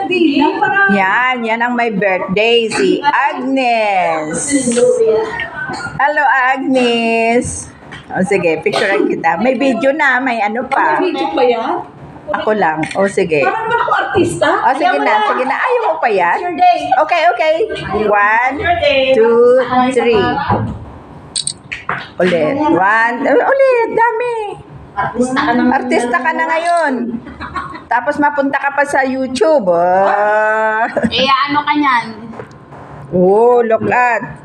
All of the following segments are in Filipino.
kandila para... Yan ang my birthday, si Agnes. Hello, Agnes. O sige, picturean kita. May video na, may ano pa. May video pa yan? Ako lang. O sige. Parang naman ako artista. O sige na, sige na. Ayaw mo pa yan? Your day. Okay. 1, 2, 3. Ulit. 1, ulit. Dami. Artista ka na ngayon. Tapos mapunta ka pa sa YouTube. Ano ka niyan? Oh, look at.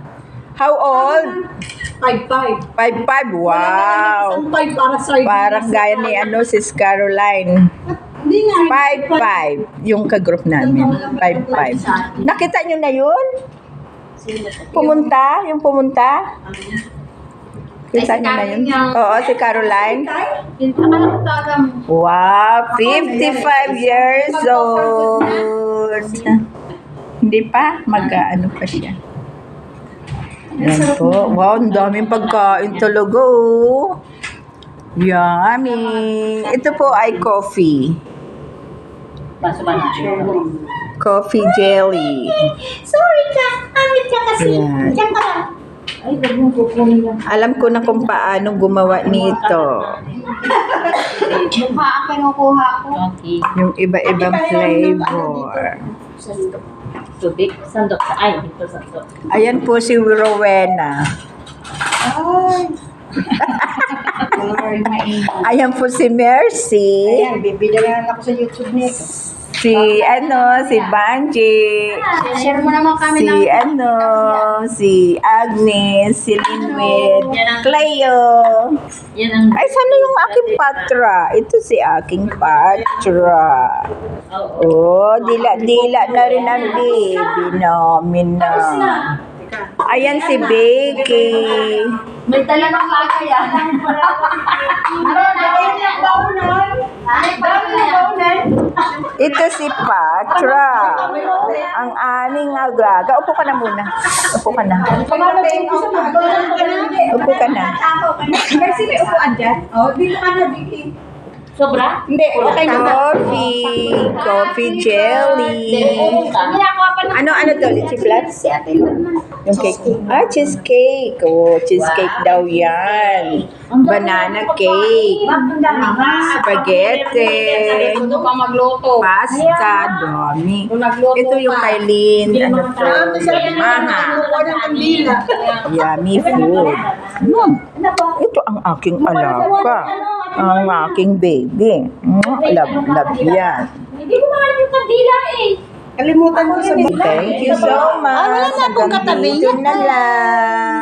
How old? 5'5". 5'5". Wow. Isang 5 para sa Parang gaya ni Sis Caroline. Hindi nga. 5'5". Yung ka-group namin. 5'5". Nakita nyo na yun? Pumunta? Yung pumunta? Kita nyo na yun? Oo, si Caroline. Akala ko talaga. Wow, 55 years old. Hindi pa? Mag-ano pa siya. Yan po. Wow, ang daming pagkain talaga, oh. Yummy. Ito po ay coffee. Coffee jelly. Sorry ka. Amit ka kasi. Yan. Diyan ka. Ay, wag mong kukunin lang. Alam ko na kung paano gumawa nito. Mukha ang kinukuha ko. Okay. Yung iba-ibang flavor. Tubig. Sandok. Ay, ito sandok. Ayan po si Rowena. Ayan po si Mercy. Ayan, bibidayan ako sa YouTube nito. Si Banji. Share mo naman kami si Agnes, si Linwit, Cleo. Yan ang... Ay, sana yung aking patra. Ito si aking patra. Oh, dila-dila na rin ang baby namin na. Ayan si Becky. May tala ng laga yan. Ito si Patra. Ang aming agaga. Upo ka na muna. Upo ka na. Upo ka na. Mercy, may upuan dyan? Oo, dito ka na, Vicky. Sobra? Hindi, okay na. Coffee jelly. Ano to? Litchi flats? Yung cake. Ah, cheesecake. Oh, cheesecake daw yan. Banana cake. Spaghetti. Gusto pa magluto. Pasta. Dami. Ito yung kay Lynn. Ano to? Maha. Yummy food. Ito ang aking alaga. Ang aking baby. Love yan. Hindi ko mahal yung kandila eh. Kalimutan ko sa Thank you so much. Wala na akong katabi. Hanggang dito na lang.